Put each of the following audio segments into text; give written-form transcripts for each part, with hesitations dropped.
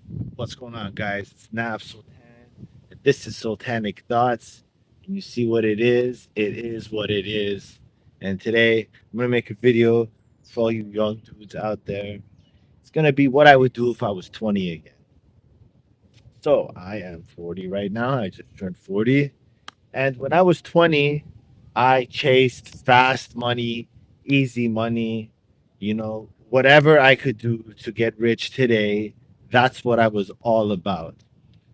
What's going on, guys? It's Nav Sultan. And this is Sultanic Thoughts. And you see what it is? It is what it is. And today, I'm going to make a video for all you young dudes out there. It's going to be what I would do if I was 20 again. So, I am 40 right now. I just turned 40. And when I was 20, I chased fast money, easy money, whatever I could do to get rich today. That's what I was all about.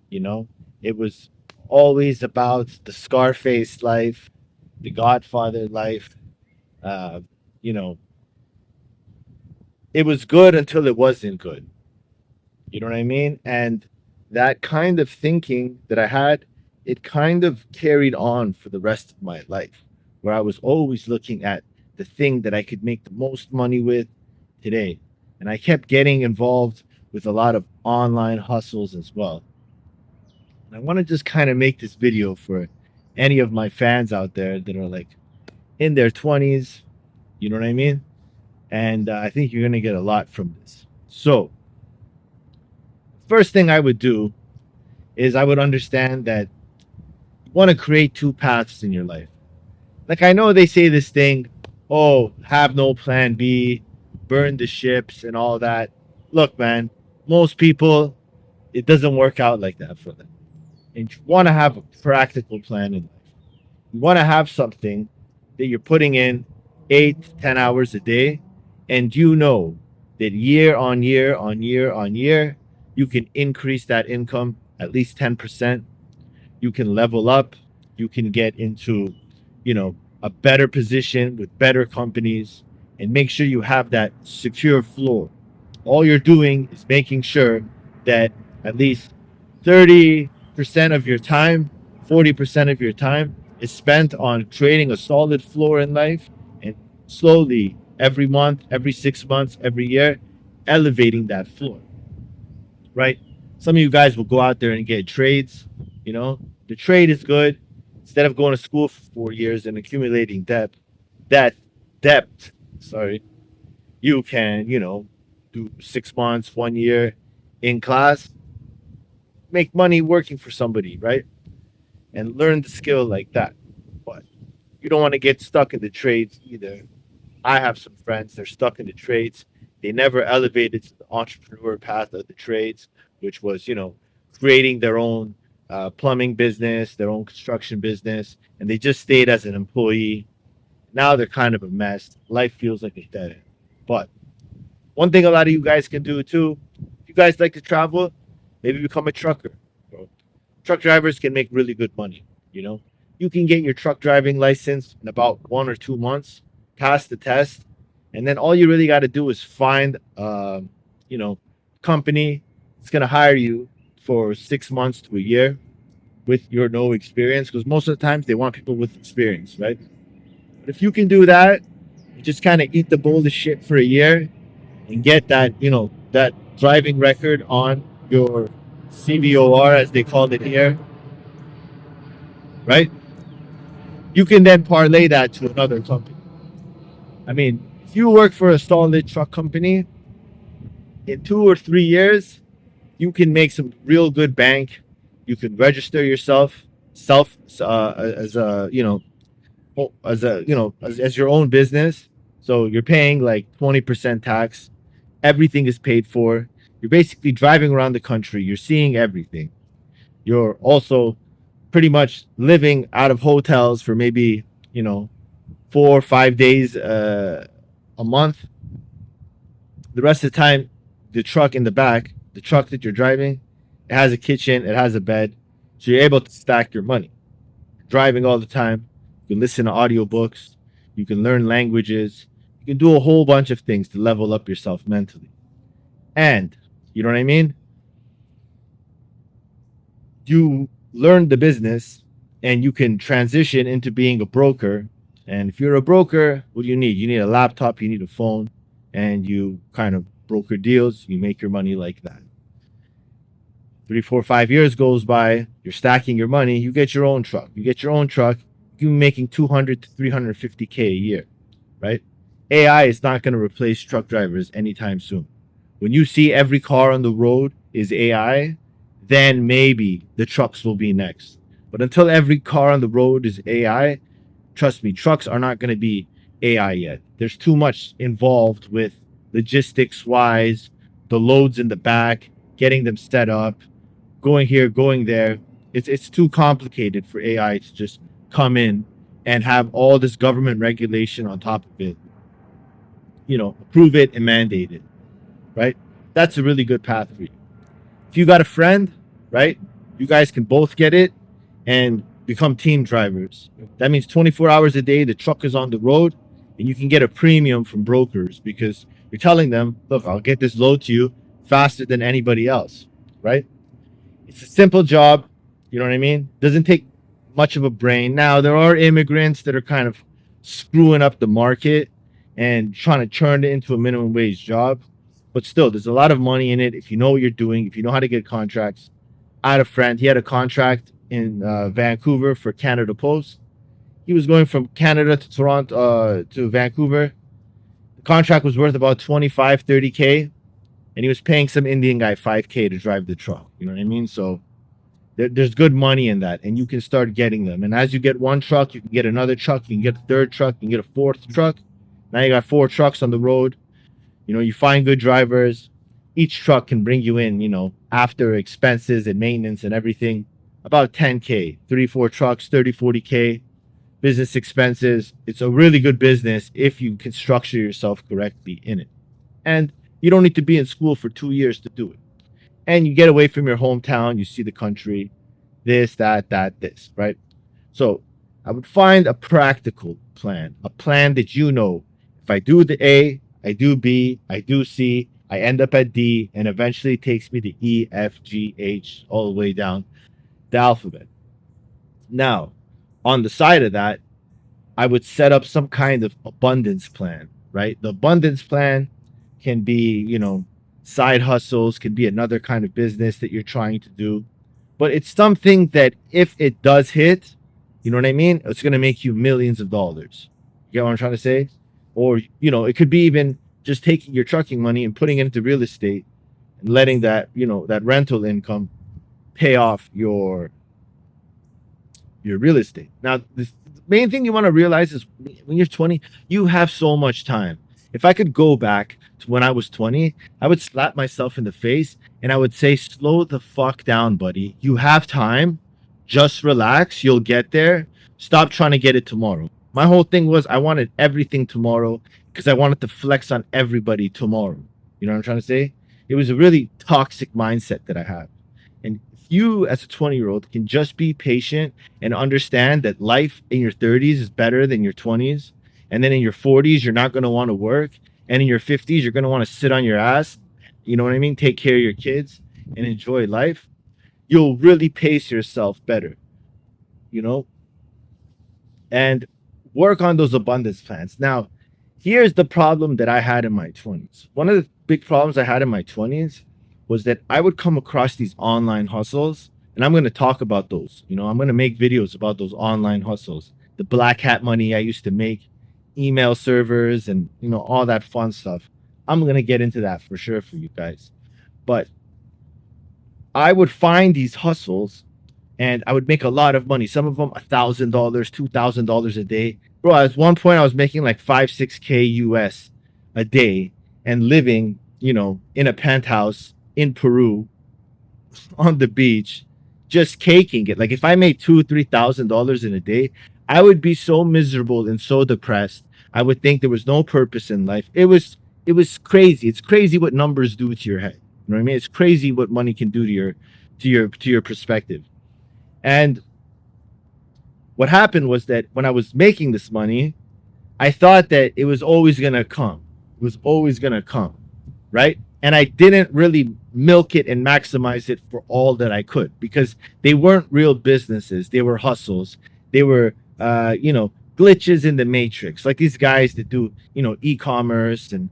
You know, it was always about the Scarface life, the Godfather life. Uh, you know, it was good until it wasn't good. You know what I mean? And that kind of thinking that I had, it kind of carried on for the rest of my life, where I was always looking at the thing that I could make the most money with today. And I kept getting involved with a lot of online hustles as well. And I want to just kind of make this video for any of my fans out there that are like in their 20s. You know what I mean? And I think you're going to get a lot from this. So, first thing I would do is I would understand that you want to create two paths in your life. Like, I know they say this thing, oh, have no plan B, burn the ships, and all that. Look, man, most people, it doesn't work out like that for them. And you want to have a practical plan in life. You want to have something that you're putting in 8 to 10 hours a day, and you know that year on year on year on year, you can increase that income at least 10%. You can level up. You can get into, a better position with better companies, and make sure you have that secure floor. All you're doing is making sure that at least 30% of your time, 40% of your time is spent on creating a solid floor in life, and slowly every month, every 6 months, every year, elevating that floor, right? Some of you guys will go out there and get trades. The trade is good. Instead of going to school for 4 years and accumulating that debt, sorry, you can, do 6 months, 1 year in class, make money working for somebody, right? And learn the skill like that. But you don't want to get stuck in the trades either. I have some friends, they're stuck in the trades. They never elevated to the entrepreneur path of the trades, which was, creating their own plumbing business, their own construction business, and they just stayed as an employee. Now they're kind of a mess. Life feels like a dead end. But one thing a lot of you guys can do too, if you guys like to travel, maybe become a trucker. Bro. Truck drivers can make really good money. You know, you can get your truck driving license in about 1 or 2 months, pass the test, and then all you really got to do is find, you know, company that's gonna hire you for 6 months to a year with your no experience, because most of the times they want people with experience, right? But if you can do that, you just kind of eat the bowl of shit for a year and get that, that driving record on your CVOR, as they called it here, right? You can then parlay that to another company. I mean, if you work for a solid truck company, in 2 or 3 years, you can make some real good bank. You can register yourself self as a as your own business. So you're paying like 20% tax. Everything is paid for. You're basically driving around the country. You're seeing everything. You're also pretty much living out of hotels for maybe 4 or 5 days a month. The rest of the time, the truck in the back, the truck that you're driving, it has a kitchen, it has a bed, so you're able to stack your money. Driving all the time, you can listen to audiobooks, you can learn languages, you can do a whole bunch of things to level up yourself mentally. And, you know what I mean? You learn the business and you can transition into being a broker. And if you're a broker, what do you need? You need a laptop, you need a phone, and you kind of broker deals, you make your money like that. 3, 4, 5 years goes by, you're stacking your money, you get your own truck. You get your own truck, you're making 200 to 350K a year, right? AI is not going to replace truck drivers anytime soon. When you see every car on the road is AI, then maybe the trucks will be next. But until every car on the road is AI, trust me, trucks are not going to be AI yet. There's too much involved with logistics wise, the loads in the back, getting them set up, going here, going there. It's too complicated for AI to just come in and have all this government regulation on top of it, approve it and mandate it, right? That's a really good path for you. If you got a friend, right, you guys can both get it and become team drivers. That means 24 hours a day, the truck is on the road, and you can get a premium from brokers because you're telling them, look, I'll get this load to you faster than anybody else, right? It's a simple job. You know what I mean? Doesn't take much of a brain. Now, there are immigrants that are kind of screwing up the market and trying to turn it into a minimum wage job. But still, there's a lot of money in it if you know what you're doing, if you know how to get contracts. I had a friend, he had a contract in Vancouver for Canada Post. He was going from Canada to Toronto to Vancouver. The contract was worth about 25, 30K, and he was paying some Indian guy 5K to drive the truck. You know what I mean? So there's good money in that, and you can start getting them. And as you get one truck, you can get another truck, you can get a third truck, you can get a fourth truck. Now you got 4 trucks on the road. You find good drivers. Each truck can bring you in, after expenses and maintenance and everything, about 10K, 3, 4 trucks, 30, 40K, business expenses. It's a really good business if you can structure yourself correctly in it. And you don't need to be in school for 2 years to do it. And you get away from your hometown, you see the country, this, that, this, right? So I would find a practical plan, a plan that if I do the A, I do B, I do C, I end up at D, and eventually it takes me to E, F, G, H, all the way down the alphabet. Now, on the side of that, I would set up some kind of abundance plan, right? The abundance plan can be, side hustles, can be another kind of business that you're trying to do. But it's something that if it does hit, you know what I mean? It's going to make you millions of dollars. You get what I'm trying to say? Or, it could be even just taking your trucking money and putting it into real estate and letting that, that rental income pay off your real estate. Now, the main thing you want to realize is when you're 20, you have so much time. If I could go back to when I was 20, I would slap myself in the face and I would say, slow the fuck down, buddy. You have time. Just relax. You'll get there. Stop trying to get it tomorrow. My whole thing was I wanted everything tomorrow because I wanted to flex on everybody tomorrow. You know what I'm trying to say? It was a really toxic mindset that I had. And if you, as a 20-year-old, can just be patient and understand that life in your 30s is better than your 20s, and then in your 40s, you're not going to want to work, and in your 50s, you're going to want to sit on your ass, you know what I mean? Take care of your kids and enjoy life. You'll really pace yourself better, and work on those abundance plans. Now, here's the problem that I had in my 20s. One of the big problems I had in my 20s was that I would come across these online hustles, and I'm going to talk about those. I'm going to make videos about those online hustles, the black hat money I used to make, email servers, and all that fun stuff. I'm going to get into that for sure for you guys. But I would find these hustles and I would make a lot of money. Some of them $1,000, $2,000 a day. Bro, at one point I was making like 5, 6K US a day and living, in a penthouse in Peru on the beach, just caking it. Like if I made $2,000, $3,000 in a day, I would be so miserable and so depressed. I would think there was no purpose in life. It was crazy. It's crazy what numbers do to your head. You know what I mean? It's crazy what money can do to your perspective. And what happened was that when I was making this money, I thought that it was always going to come. It was always going to come, right? And I didn't really milk it and maximize it for all that I could because they weren't real businesses. They were hustles. They were, glitches in the matrix. Like these guys that do, e-commerce and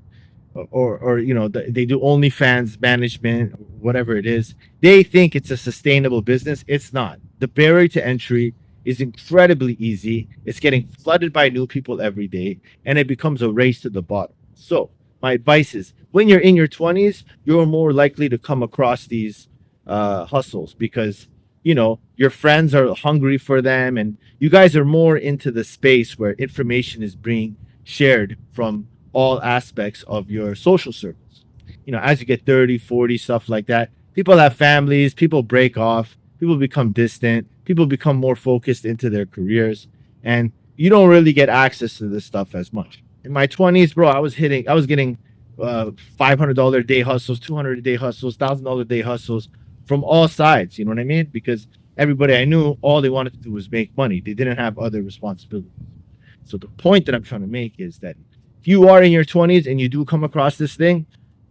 or they do OnlyFans management, whatever it is. They think it's a sustainable business. It's not. The barrier to entry is incredibly easy. It's getting flooded by new people every day, and it becomes a race to the bottom. So my advice is when you're in your 20s, you're more likely to come across these hustles because your friends are hungry for them, and you guys are more into the space where information is being shared from all aspects of your social circles. As you get 30, 40, stuff like that, people have families, people break off, people become distant, people become more focused into their careers, and you don't really get access to this stuff as much. In my 20s, bro, I was getting $500 a day hustles, 200 a day hustles, $1,000 a day hustles from all sides. You know what I mean? Because everybody I knew, all they wanted to do was make money. They didn't have other responsibilities. So the point that I'm trying to make is that if you are in your 20s and you do come across this thing,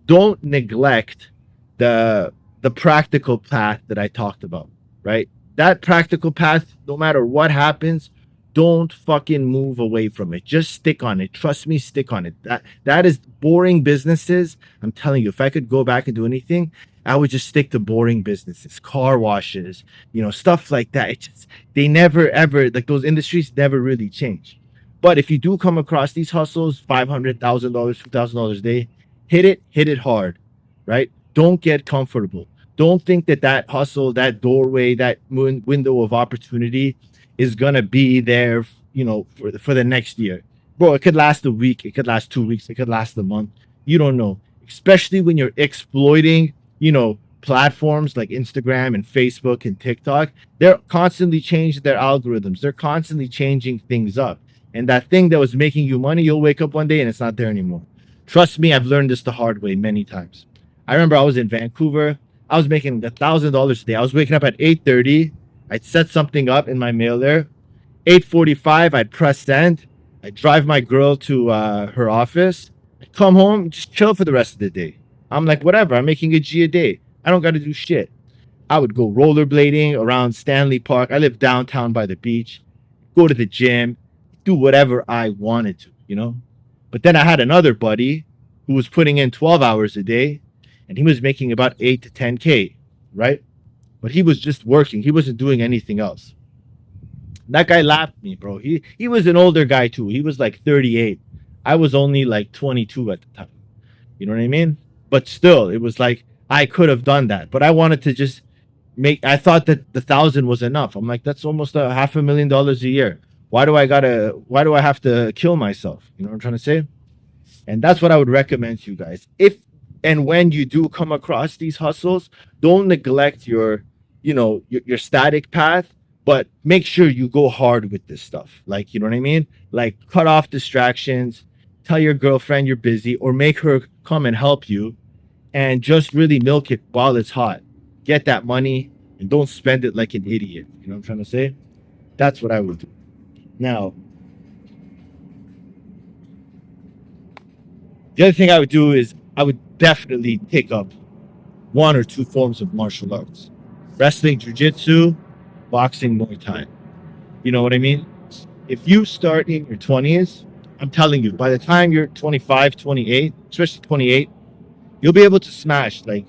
don't neglect the practical path that I talked about, right? That practical path, no matter what happens, don't fucking move away from it. Just stick on it. Trust me, stick on it. That is boring businesses. I'm telling you, if I could go back and do anything, I would just stick to boring businesses, car washes, stuff like that. It just they never ever like those industries never really change. But if you do come across these hustles, $500,000, $2,000 a day, hit it hard, right? Don't get comfortable. Don't think that hustle, that doorway, that window of opportunity is gonna be there, for the next year, bro. It could last a week, it could last 2 weeks, it could last a month. You don't know, especially when you're exploiting, platforms like Instagram and Facebook and TikTok. They're constantly changing their algorithms. They're constantly changing things up. And that thing that was making you money, you'll wake up one day and it's not there anymore. Trust me, I've learned this the hard way many times. I remember I was in Vancouver. I was making $1,000 a day. I was waking up at 8:30. I'd set something up in my mail there. 8:45, I'd press send. I'd drive my girl to her office. I'd come home, just chill for the rest of the day. I'm like, whatever. I'm making a G a day. I don't got to do shit. I would go rollerblading around Stanley Park. I live downtown by the beach. Go to the gym, do whatever I wanted to. But then I had another buddy who was putting in 12 hours a day, and he was making about 8 to 10K, right? But he was just working. He wasn't doing anything else. That guy laughed at me, bro. He was an older guy too. He was like 38. I was only like 22 at the time. You know what I mean? But still, it was like I could have done that. But I wanted to just I thought that the 1,000 was enough. I'm like, that's almost $500,000 a year. Why do I have to kill myself? You know what I'm trying to say? And that's what I would recommend to you guys. If and when you do come across these hustles, don't neglect your static path, but make sure you go hard with this stuff. Like, you know what I mean? Like, cut off distractions, tell your girlfriend you're busy, or make her come and help you, and just really milk it while it's hot. Get that money and don't spend it like an idiot. You know what I'm trying to say? That's what I would do. Now, the other thing I would do is I would definitely take up one or two forms of martial arts: wrestling, jujitsu, boxing, Muay Thai. You know what I mean? If you start in your 20s, I'm telling you, by the time you're 25, 28, especially 28, you'll be able to smash like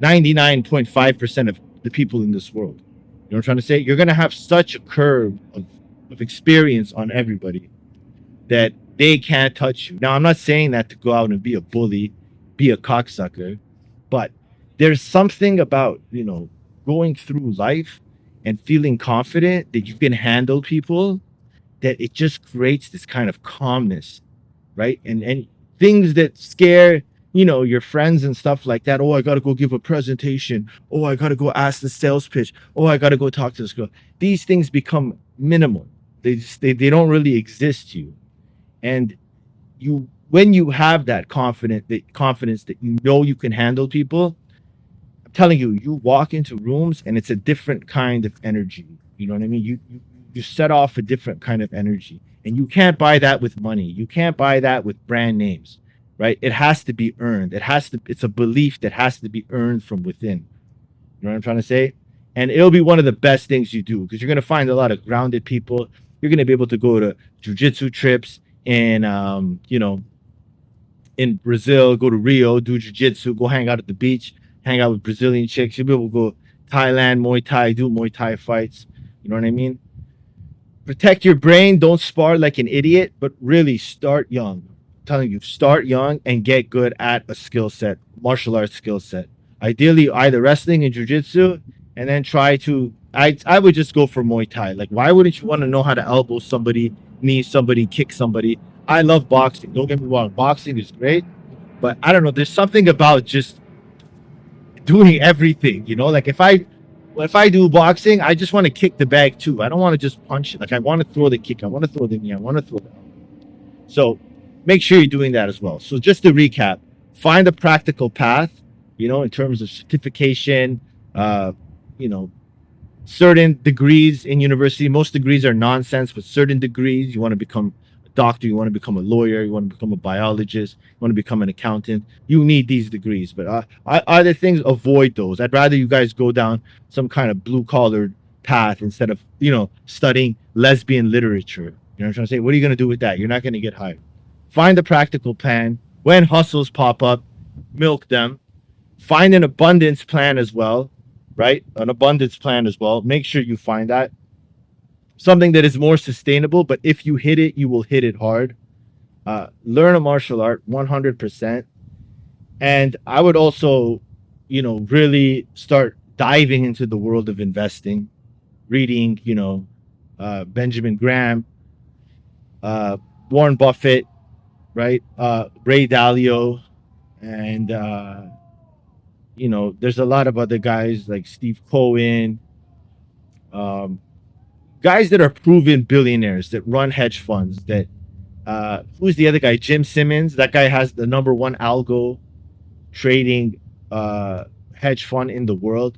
99.5% of the people in this world. You know what I'm trying to say? You're going to have such a curve of experience on everybody that they can't touch you. Now, I'm not saying that to go out and be a bully, be a cocksucker, but there's something about, going through life and feeling confident that you can handle people, that it just creates this kind of calmness, right? And things that scare, your friends and stuff like that. Oh, I got to go give a presentation. Oh, I got to go ask the sales pitch. Oh, I got to go talk to this girl. These things become minimal. They don't really exist to you. And when you have that confidence that you can handle people, I'm telling you, you walk into rooms and it's a different kind of energy. You know what I mean? You set off a different kind of energy, and you can't buy that with money. You can't buy that with brand names, right? It has to be earned. It's a belief that has to be earned from within. You know what I'm trying to say? And it'll be one of the best things you do, because you're going to find a lot of grounded people. You're going to be able to go to jujitsu trips in Brazil, go to Rio, do jujitsu, go hang out at the beach, hang out with Brazilian chicks. You'll be able to go Thailand, Muay Thai, do Muay Thai fights. You know what I mean? Protect your brain. Don't spar like an idiot, but really start young. telling you, start young and get good at a skill set, martial arts skill set. Ideally, either wrestling and jujitsu, and then try to. I would just go for Muay Thai. Like, why wouldn't you want to know how to elbow somebody, knee somebody, kick somebody? I love boxing. Don't get me wrong, boxing is great, but I don't know. There's something about just doing everything. Like if I do boxing, I just want to kick the bag too. I don't want to just punch it. Like I want to throw the kick. I want to throw the knee. I want to throw the. So make sure you're doing that as well. So just to recap, find a practical path, in terms of certification, you know, certain degrees in university. Most degrees are nonsense, but certain degrees, you want to become a doctor, you want to become a lawyer, you want to become a biologist, you want to become an accountant. You need these degrees, but other things, avoid those. I'd rather you guys go down some kind of blue collar path instead of studying lesbian literature. You know what I'm trying to say? What are you going to do with that? You're not going to get hired. Find a practical plan. When hustles pop up, milk them. Find an abundance plan as well, right? An abundance plan as well. Make sure you find that. Something that is more sustainable, but if you hit it, you will hit it hard. Learn a martial art 100%. And I would also, really start diving into the world of investing, reading, Benjamin Graham, Warren Buffett, right? Ray Dalio, and there's a lot of other guys like Steve Cohen, um, guys that are proven billionaires that run hedge funds. That who's the other guy? Jim Simmons. That guy has the number one algo trading hedge fund in the world.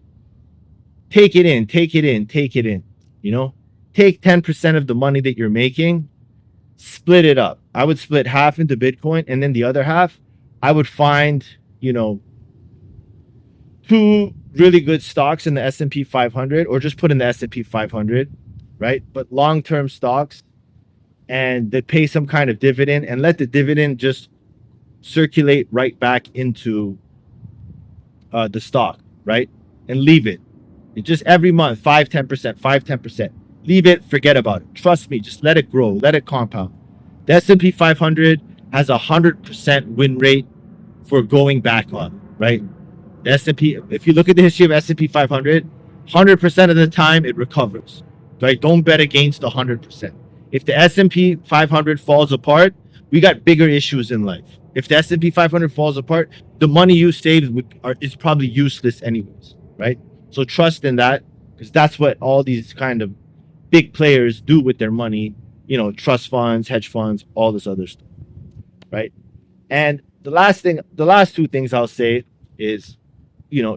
Take it in, take it in, take it in. You know, take 10% of the money that you're making, split it up. I would split half into Bitcoin, and then the other half, I would find, two really good stocks in the S&P 500, or just put in the S&P 500, right? But long-term stocks, and that pay some kind of dividend, and let the dividend just circulate right back into the stock, right? And leave it. Just every month, 5-10%, 5-10%. Leave it, forget about it. Trust me, just let it grow, let it compound. The S&P 500 has 100% win rate for going back up, right? The S&P, if you look at the history of S&P 500, 100% of the time it recovers, right? Don't bet against the 100%. If the S&P 500 falls apart, we got bigger issues in life. If the S&P 500 falls apart, the money you saved is probably useless anyways, right? So trust in that, because that's what all these kind of big players do with their money, trust funds, hedge funds, all this other stuff, right? And the last two things I'll say is,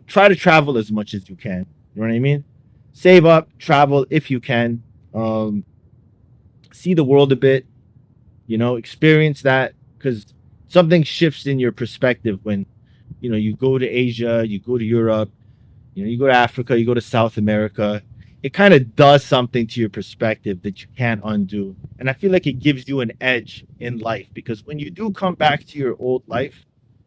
try to travel as much as you can. You know what I mean? Save up, travel if you can. See the world a bit, experience that, because something shifts in your perspective when, you go to Asia, you go to Europe, you go to Africa, you go to South America. It kind of does something to your perspective that you can't undo. And I feel like it gives you an edge in life, because when you do come back to your old life,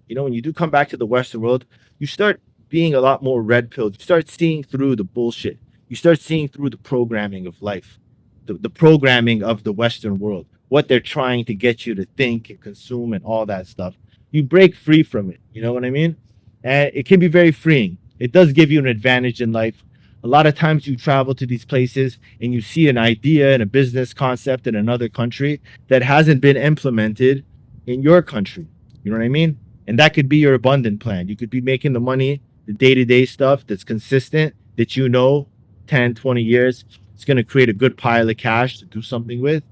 when you do come back to the Western world, you start being a lot more red pilled. You start seeing through the bullshit. You start seeing through the programming of life, the programming of the Western world, what they're trying to get you to think and consume and all that stuff. You break free from it. You know what I mean? And it can be very freeing. It does give you an advantage in life. A lot of times you travel to these places and you see an idea and a business concept in another country that hasn't been implemented in your country. You know what I mean? And that could be your abundant plan. You could be making the money, the day-to-day stuff that's consistent, that 10, 20 years, it's going to create a good pile of cash to do something with.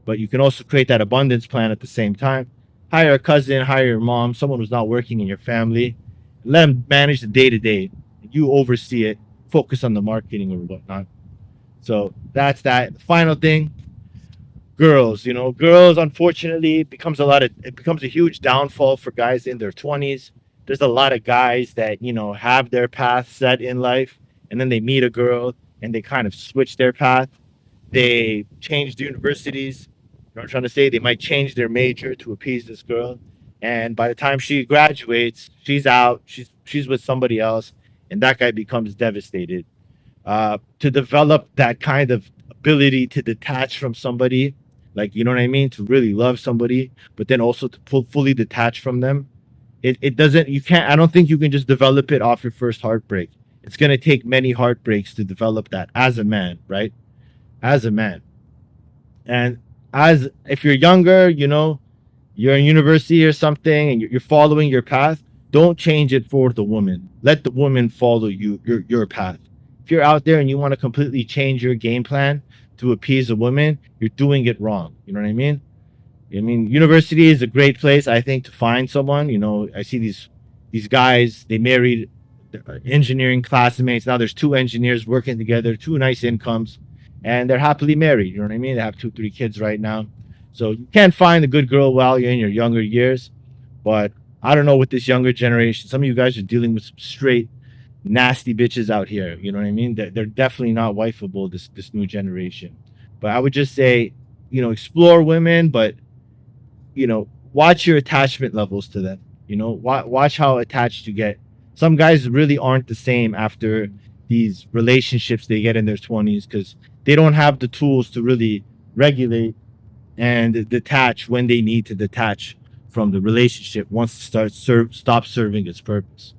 But you can also create that abundance plan at the same time. Hire a cousin, hire your mom, someone who's not working in your family. Let them manage the day-to-day. You oversee it. Focus on the marketing or whatnot. So that's that. The final thing, girls. Girls, unfortunately, it becomes a huge downfall for guys in their 20s. There's a lot of guys that have their path set in life, and then they meet a girl and they kind of switch their path. They change the universities. You know what I'm trying to say? They might change their major to appease this girl, and by the time she graduates, she's out. She's with somebody else, and that guy becomes devastated. To develop that kind of ability to detach from somebody, like, you know what I mean, to really love somebody, but then also to fully detach from them. It doesn't, you can't, I don't think you can just develop it off your first heartbreak. It's going to take many heartbreaks to develop that as a man, right? As a man. And as if you're younger, you know, you're in university or something and you're following your path, don't change it for the woman. Let the woman follow your path. If you're out there and you want to completely change your game plan to appease a woman, you're doing it wrong. You know what I mean? I mean, university is a great place, I think, to find someone. You know, I see these guys, they married engineering classmates. Now there's two engineers working together, two nice incomes, and they're happily married. You know what I mean? They have 2, 3 kids right now. So you can't find a good girl while you're in your younger years. But I don't know, with this younger generation, some of you guys are dealing with some straight nasty bitches out here. You know what I mean? They're definitely not wifeable, this new generation. But I would just say, you know, explore women, but you know, watch your attachment levels to them. You know, watch how attached you get. Some guys really aren't the same after these relationships they get in their 20s because they don't have the tools to really regulate and detach when they need to detach from the relationship once it stop serving its purpose.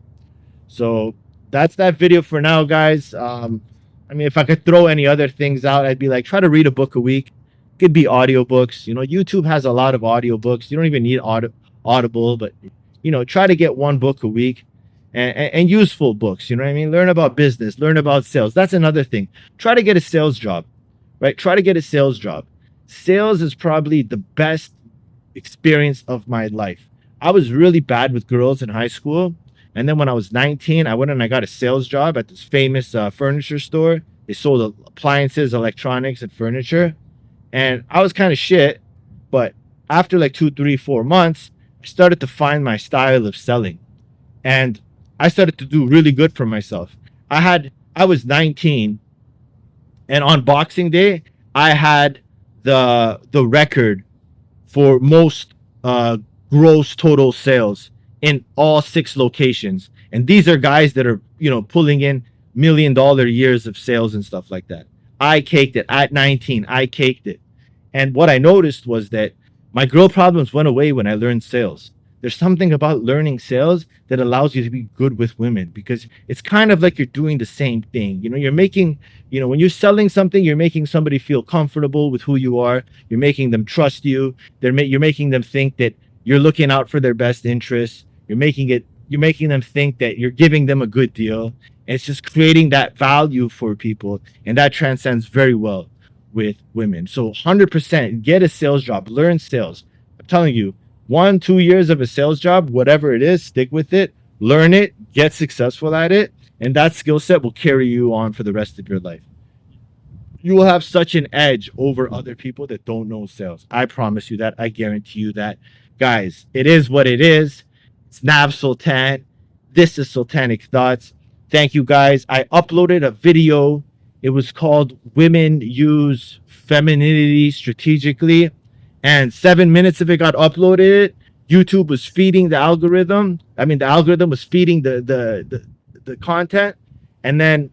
So that's that video for now, guys. I mean, if I could throw any other things out, I'd be like, try to read a book a week. It could be audiobooks. You know, YouTube has a lot of audiobooks. You don't even need Audible, but you know, try to get one book a week, and useful books. You know what I mean? Learn about business, learn about sales. That's another thing. Try to get a sales job, right? Try to get a sales job. Sales is probably the best experience of my life. I was really bad with girls in high school. And then when I was 19, I went and I got a sales job at this famous furniture store. They sold appliances, electronics, and furniture. And I was kind of shit. But after like 2, 3, 4 months, I started to find my style of selling. And I started to do really good for myself. I was 19, and on Boxing Day, I had the record for most gross total sales in all 6 locations. And these are guys that are, you know, pulling in $1 million years of sales and stuff like that. I caked it at 19. I caked it. And what I noticed was that my girl problems went away when I learned sales. There's something about learning sales that allows you to be good with women because it's kind of like you're doing the same thing. You know, you're making, you know, when you're selling something, you're making somebody feel comfortable with who you are. You're making them trust you. You're making them think that you're looking out for their best interests. You're making them think that you're giving them a good deal. And it's just creating that value for people. And that transcends very well with women. So 100% get a sales job, learn sales. I'm telling you, 1, 2 years of a sales job, whatever it is, stick with it, learn it, get successful at it, and that skill set will carry you on for the rest of your life. You will have such an edge over other people that don't know sales. I promise you that. I guarantee you that. Guys, it is what it is. It's Nav Sultan. This is Sultanic Thoughts. Thank you, guys. I uploaded a video. It was called Women Use Femininity Strategically. And 7 minutes of it got uploaded. YouTube was feeding the algorithm. I mean, the algorithm was feeding the content. And then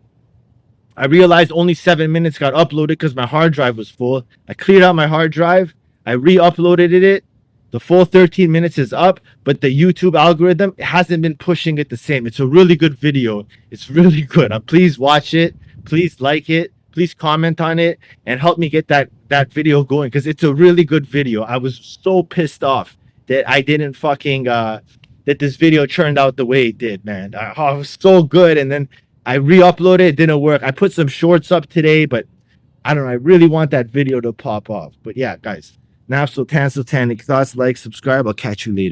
I realized only 7 minutes got uploaded because my hard drive was full. I cleared out my hard drive. I re-uploaded it. The full 13 minutes is up, but the YouTube algorithm hasn't been pushing it the same. It's a really good video. It's really good. Please watch it. Please like it. Please comment on it and help me get that video going because it's a really good video. I was so pissed off that I didn't fucking that this video turned out the way it did, man. I was so good, and then I re-uploaded it. It didn't work. I put some shorts up today, but I don't know. I really want that video to pop off. But yeah, guys, now Sultanic Thoughts. Like, subscribe. I'll catch you later.